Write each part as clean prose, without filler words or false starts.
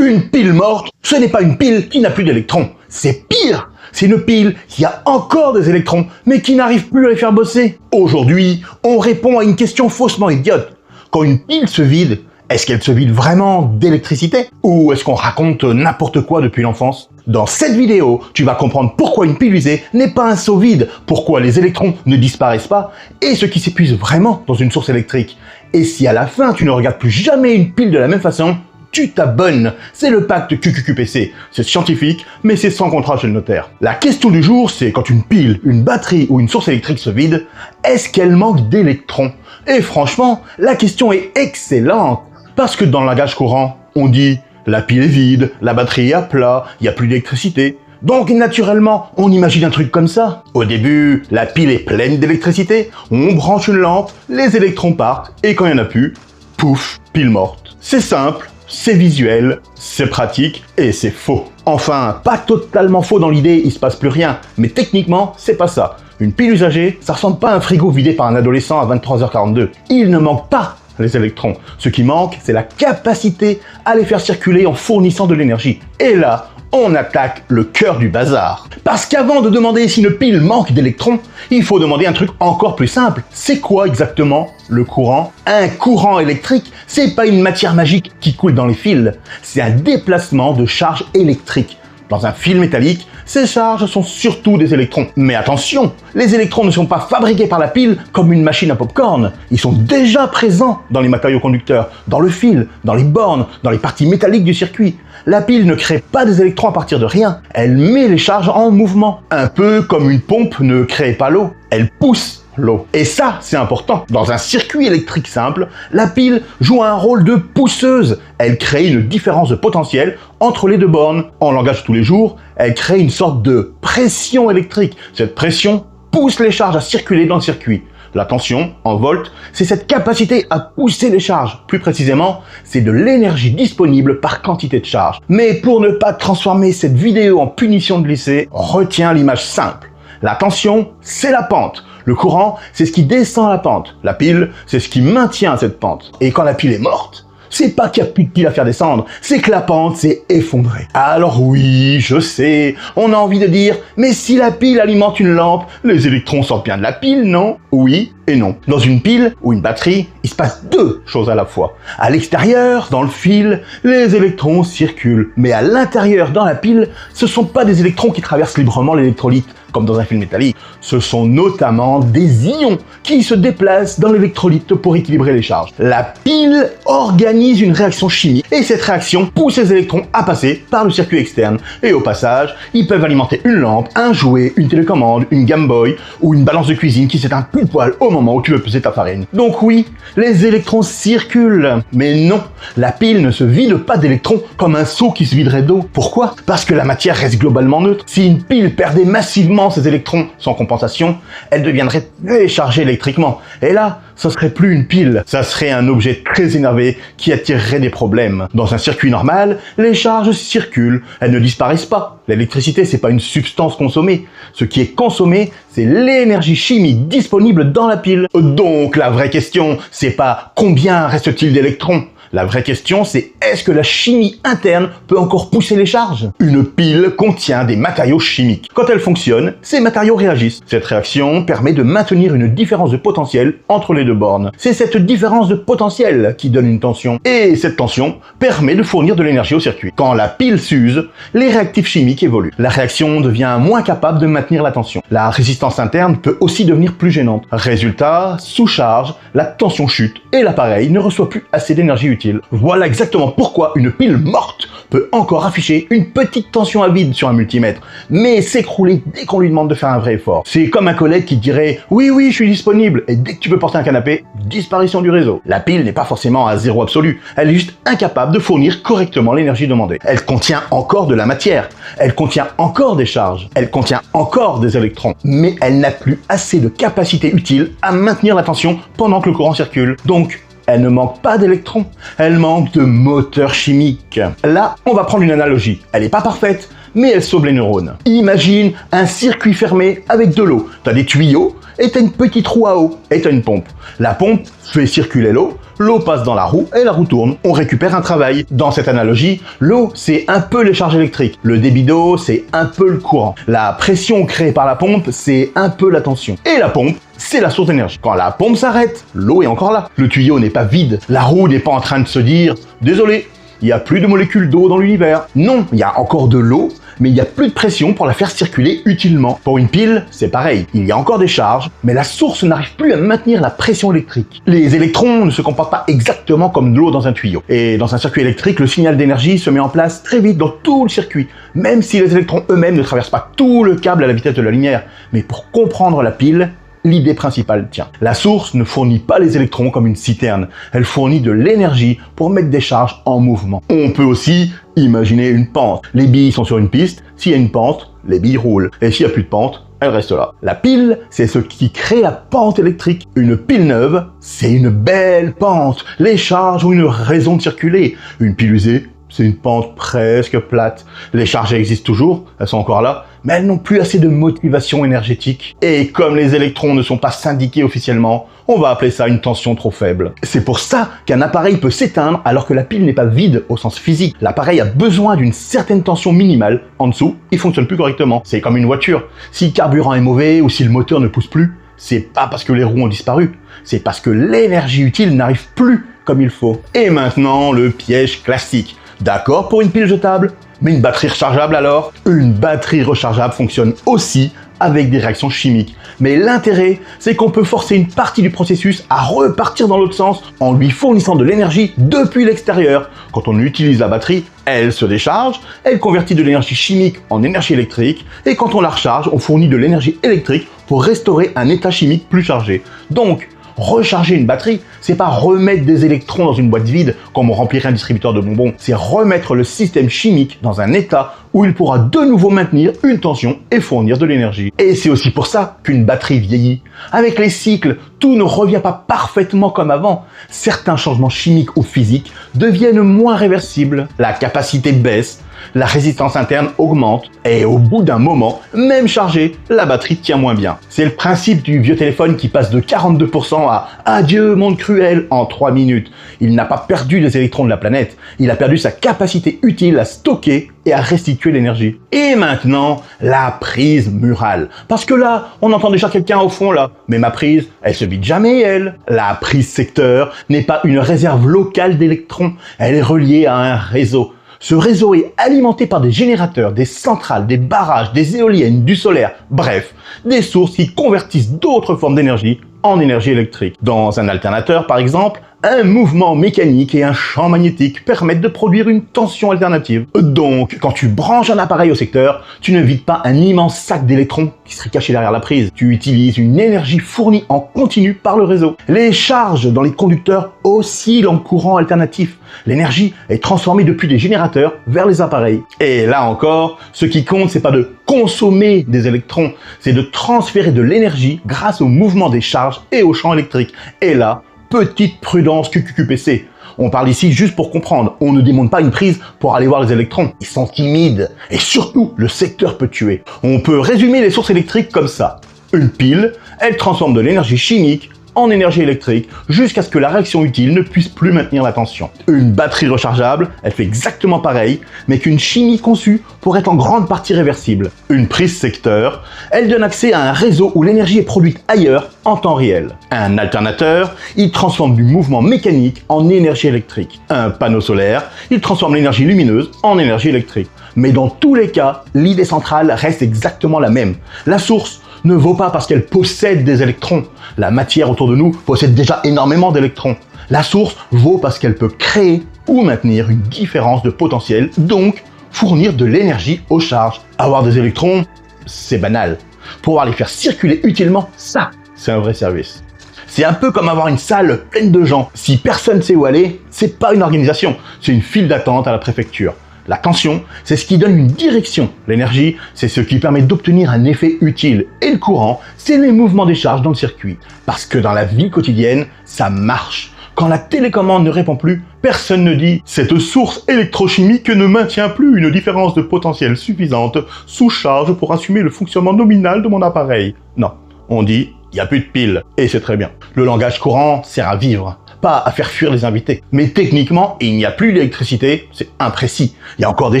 Une pile morte, ce n'est pas une pile qui n'a plus d'électrons. C'est pire, c'est une pile qui a encore des électrons, mais qui n'arrive plus à les faire bosser. Aujourd'hui, on répond à une question faussement idiote. Quand une pile se vide, est-ce qu'elle se vide vraiment d'électricité? Ou est-ce qu'on raconte n'importe quoi depuis l'enfance? Dans cette vidéo, tu vas comprendre pourquoi une pile usée n'est pas un seau vide, pourquoi les électrons ne disparaissent pas, et ce qui s'épuise vraiment dans une source électrique. Et si à la fin tu ne regardes plus jamais une pile de la même façon, tu t'abonnes. C'est le pacte QQQPC. C'est scientifique, mais c'est sans contrat chez le notaire. La question du jour, c'est quand une pile, une batterie ou une source électrique se vide, est-ce qu'elle manque d'électrons? Et franchement, la question est excellente. Parce que dans le langage courant, on dit « la pile est vide, la batterie est à plat, il n'y a plus d'électricité ». Donc naturellement, on imagine un truc comme ça. Au début, la pile est pleine d'électricité, on branche une lampe, les électrons partent, et quand il n'y en a plus, pouf, pile morte. C'est simple, c'est visuel, c'est pratique, et c'est faux. Enfin, pas totalement faux dans l'idée, il se passe plus rien, mais techniquement, c'est pas ça. Une pile usagée, ça ressemble pas à un frigo vidé par un adolescent à 23h42. Il ne manque pas les électrons. Ce qui manque, c'est la capacité à les faire circuler en fournissant de l'énergie. Et là, on attaque le cœur du bazar. Parce qu'avant de demander si une pile manque d'électrons, il faut demander un truc encore plus simple. C'est quoi exactement le courant? Un courant électrique, c'est pas une matière magique qui coule dans les fils. C'est un déplacement de charge électrique. Dans un fil métallique, ces charges sont surtout des électrons. Mais attention, les électrons ne sont pas fabriqués par la pile comme une machine à popcorn. Ils sont déjà présents dans les matériaux conducteurs, dans le fil, dans les bornes, dans les parties métalliques du circuit. La pile ne crée pas des électrons à partir de rien. Elle met les charges en mouvement. Un peu comme une pompe ne crée pas l'eau. Elle pousse l'eau. Et ça, c'est important. Dans un circuit électrique simple, la pile joue un rôle de pousseuse. Elle crée une différence de potentiel entre les deux bornes. En langage de tous les jours, elle crée une sorte de pression électrique. Cette pression pousse les charges à circuler dans le circuit. La tension, en volts, c'est cette capacité à pousser les charges. Plus précisément, c'est de l'énergie disponible par quantité de charge. Mais pour ne pas transformer cette vidéo en punition de lycée, retiens l'image simple. La tension, c'est la pente. Le courant, c'est ce qui descend la pente. La pile, c'est ce qui maintient cette pente. Et quand la pile est morte, c'est pas qu'il n'y a plus de pile à faire descendre, c'est que la pente s'est effondrée. Alors oui, je sais, on a envie de dire, mais si la pile alimente une lampe, les électrons sortent bien de la pile, non? Oui et non. Dans une pile ou une batterie, il se passe deux choses à la fois. À l'extérieur, dans le fil, les électrons circulent. Mais à l'intérieur, dans la pile, ce sont pas des électrons qui traversent librement l'électrolyte, comme dans un fil métallique. Ce sont notamment des ions qui se déplacent dans l'électrolyte pour équilibrer les charges. La pile organise une réaction chimique et cette réaction pousse les électrons à passer par le circuit externe. Et au passage, ils peuvent alimenter une lampe, un jouet, une télécommande, une Game Boy ou une balance de cuisine qui s'éteint pile poil au moment où tu veux peser ta farine. Donc oui, les électrons circulent. Mais non, la pile ne se vide pas d'électrons comme un seau qui se viderait d'eau. Pourquoi? Parce que la matière reste globalement neutre. Si une pile perdait massivement ses électrons sans compensation, elle deviendrait très chargée électriquement. Et là, ça serait plus une pile, ça serait un objet très énervé qui attirerait des problèmes. Dans un circuit normal, les charges circulent, elles ne disparaissent pas. L'électricité, c'est pas une substance consommée. Ce qui est consommé, c'est l'énergie chimique disponible dans la pile. Donc la vraie question, c'est pas combien reste-t-il d'électrons? La vraie question, c'est est-ce que la chimie interne peut encore pousser les charges? Une pile contient des matériaux chimiques. Quand elle fonctionne, ces matériaux réagissent. Cette réaction permet de maintenir une différence de potentiel entre les deux bornes. C'est cette différence de potentiel qui donne une tension. Et cette tension permet de fournir de l'énergie au circuit. Quand la pile s'use, les réactifs chimiques évoluent. La réaction devient moins capable de maintenir la tension. La résistance interne peut aussi devenir plus gênante. Résultat, sous charge, la tension chute et l'appareil ne reçoit plus assez d'énergie utile. Voilà exactement pourquoi une pile morte peut encore afficher une petite tension à vide sur un multimètre, mais s'écrouler dès qu'on lui demande de faire un vrai effort. C'est comme un collègue qui dirait « Oui, je suis disponible » et dès que tu peux porter un canapé, disparition du réseau. La pile n'est pas forcément à zéro absolu, elle est juste incapable de fournir correctement l'énergie demandée. Elle contient encore de la matière, elle contient encore des charges, elle contient encore des électrons, mais elle n'a plus assez de capacité utile à maintenir la tension pendant que le courant circule. Donc, elle ne manque pas d'électrons, elle manque de moteur chimique. Là, on va prendre une analogie. Elle n'est pas parfaite, mais elle sauve les neurones. Imagine un circuit fermé avec de l'eau. Tu as des tuyaux et tu as une petite roue à eau et tu as une pompe. La pompe fait circuler l'eau, l'eau passe dans la roue et la roue tourne. On récupère un travail. Dans cette analogie, l'eau, c'est un peu les charges électriques. Le débit d'eau, c'est un peu le courant. La pression créée par la pompe, c'est un peu la tension. Et la pompe, c'est la source d'énergie. Quand la pompe s'arrête, l'eau est encore là. Le tuyau n'est pas vide. La roue n'est pas en train de se dire « Désolé, il n'y a plus de molécules d'eau dans l'univers. » Non, il y a encore de l'eau, mais il n'y a plus de pression pour la faire circuler utilement. Pour une pile, c'est pareil. Il y a encore des charges, mais la source n'arrive plus à maintenir la pression électrique. Les électrons ne se comportent pas exactement comme de l'eau dans un tuyau. Et dans un circuit électrique, le signal d'énergie se met en place très vite dans tout le circuit, même si les électrons eux-mêmes ne traversent pas tout le câble à la vitesse de la lumière. Mais pour comprendre la pile, l'idée principale tient. La source ne fournit pas les électrons comme une citerne, elle fournit de l'énergie pour mettre des charges en mouvement. On peut aussi imaginer une pente. Les billes sont sur une piste, s'il y a une pente, les billes roulent. Et s'il n'y a plus de pente, elles restent là. La pile, c'est ce qui crée la pente électrique. Une pile neuve, c'est une belle pente. Les charges ont une raison de circuler. Une pile usée, c'est une pente presque plate. Les charges existent toujours, elles sont encore là, mais elles n'ont plus assez de motivation énergétique. Et comme les électrons ne sont pas syndiqués officiellement, on va appeler ça une tension trop faible. C'est pour ça qu'un appareil peut s'éteindre alors que la pile n'est pas vide au sens physique. L'appareil a besoin d'une certaine tension minimale. En dessous, il fonctionne plus correctement. C'est comme une voiture. Si le carburant est mauvais ou si le moteur ne pousse plus, c'est pas parce que les roues ont disparu, c'est parce que l'énergie utile n'arrive plus comme il faut. Et maintenant, le piège classique. D'accord pour une pile jetable, mais une batterie rechargeable alors? Une batterie rechargeable fonctionne aussi avec des réactions chimiques. Mais l'intérêt, c'est qu'on peut forcer une partie du processus à repartir dans l'autre sens en lui fournissant de l'énergie depuis l'extérieur. Quand on utilise la batterie, elle se décharge, elle convertit de l'énergie chimique en énergie électrique, et quand on la recharge, on fournit de l'énergie électrique pour restaurer un état chimique plus chargé. Donc, recharger une batterie, c'est pas remettre des électrons dans une boîte vide comme on remplirait un distributeur de bonbons, c'est remettre le système chimique dans un état où il pourra de nouveau maintenir une tension et fournir de l'énergie. Et c'est aussi pour ça qu'une batterie vieillit. Avec les cycles, tout ne revient pas parfaitement comme avant. Certains changements chimiques ou physiques deviennent moins réversibles, la capacité baisse, la résistance interne augmente, et au bout d'un moment, même chargée, la batterie tient moins bien. C'est le principe du vieux téléphone qui passe de 42% à « Adieu monde cruel » en 3 minutes. Il n'a pas perdu les électrons de la planète, il a perdu sa capacité utile à stocker et à restituer l'énergie. Et maintenant, la prise murale. Parce que là, on entend déjà quelqu'un au fond là. Mais ma prise, elle se vide jamais, elle. La prise secteur n'est pas une réserve locale d'électrons, elle est reliée à un réseau. Ce réseau est alimenté par des générateurs, des centrales, des barrages, des éoliennes, du solaire, bref, des sources qui convertissent d'autres formes d'énergie en énergie électrique. Dans un alternateur, par exemple, un mouvement mécanique et un champ magnétique permettent de produire une tension alternative. Donc, quand tu branches un appareil au secteur, tu ne vides pas un immense sac d'électrons qui serait caché derrière la prise. Tu utilises une énergie fournie en continu par le réseau. Les charges dans les conducteurs oscillent en courant alternatif. L'énergie est transformée depuis les générateurs vers les appareils. Et là encore, ce qui compte, c'est pas de consommer des électrons, c'est de transférer de l'énergie grâce au mouvement des charges et au champ électrique. Et là, petite prudence QQQPC. On parle ici juste pour comprendre. On ne démonte pas une prise pour aller voir les électrons. Ils sont timides. Et surtout, le secteur peut tuer. On peut résumer les sources électriques comme ça. Une pile, elle transforme de l'énergie chimique en énergie électrique jusqu'à ce que la réaction utile ne puisse plus maintenir la tension. Une batterie rechargeable, elle fait exactement pareil, mais qu'une chimie conçue pour être en grande partie réversible. Une prise secteur, elle donne accès à un réseau où l'énergie est produite ailleurs en temps réel. Un alternateur, il transforme du mouvement mécanique en énergie électrique. Un panneau solaire, il transforme l'énergie lumineuse en énergie électrique. Mais dans tous les cas, l'idée centrale reste exactement la même. La source ne vaut pas parce qu'elle possède des électrons. La matière autour de nous possède déjà énormément d'électrons. La source vaut parce qu'elle peut créer ou maintenir une différence de potentiel, donc fournir de l'énergie aux charges. Avoir des électrons, c'est banal. Pouvoir les faire circuler utilement, ça, c'est un vrai service. C'est un peu comme avoir une salle pleine de gens. Si personne ne sait où aller, c'est pas une organisation, c'est une file d'attente à la préfecture. La tension, c'est ce qui donne une direction. L'énergie, c'est ce qui permet d'obtenir un effet utile. Et le courant, c'est les mouvements des charges dans le circuit. Parce que dans la vie quotidienne, ça marche. Quand la télécommande ne répond plus, personne ne dit « Cette source électrochimique ne maintient plus une différence de potentiel suffisante sous charge pour assumer le fonctionnement nominal de mon appareil. » Non, on dit « Il n'y a plus de pile. » Et c'est très bien. Le langage courant sert à vivre. pas à faire fuir les invités. Mais techniquement, il n'y a plus d'électricité, c'est imprécis. Il y a encore des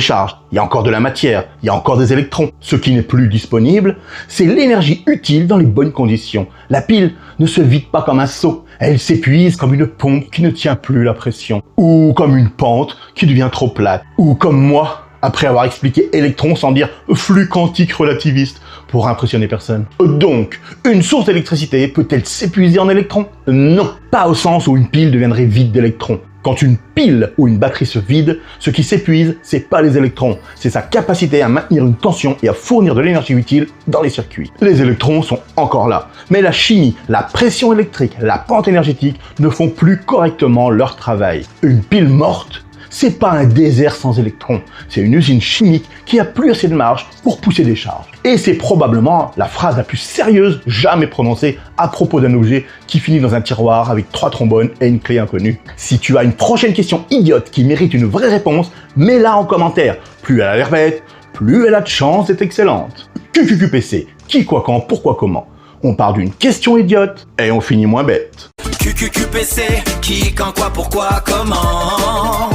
charges, il y a encore de la matière, il y a encore des électrons. Ce qui n'est plus disponible, c'est l'énergie utile dans les bonnes conditions. La pile ne se vide pas comme un seau, elle s'épuise comme une pompe qui ne tient plus la pression. Ou comme une pente qui devient trop plate. Ou comme moi, après avoir expliqué électron sans dire flux quantique relativiste pour impressionner personne. Donc, une source d'électricité peut-elle s'épuiser en électrons? Non, pas au sens où une pile deviendrait vide d'électrons. Quand une pile ou une batterie se vide, ce qui s'épuise, c'est pas les électrons, c'est sa capacité à maintenir une tension et à fournir de l'énergie utile dans les circuits. Les électrons sont encore là, mais la chimie, la pression électrique, la pente énergétique ne font plus correctement leur travail. Une pile morte, c'est pas un désert sans électrons, c'est une usine chimique qui a plus assez de marge pour pousser des charges. Et c'est probablement la phrase la plus sérieuse jamais prononcée à propos d'un objet qui finit dans un tiroir avec 3 trombones et une clé inconnue. Si tu as une prochaine question idiote qui mérite une vraie réponse, mets-la en commentaire. Plus elle a l'air bête, plus elle a de chance d'être excellente. QQQPC, qui, quoi, quand, pourquoi, comment. On part d'une question idiote et on finit moins bête. QQQPC, qui, quand, quoi, pourquoi, comment.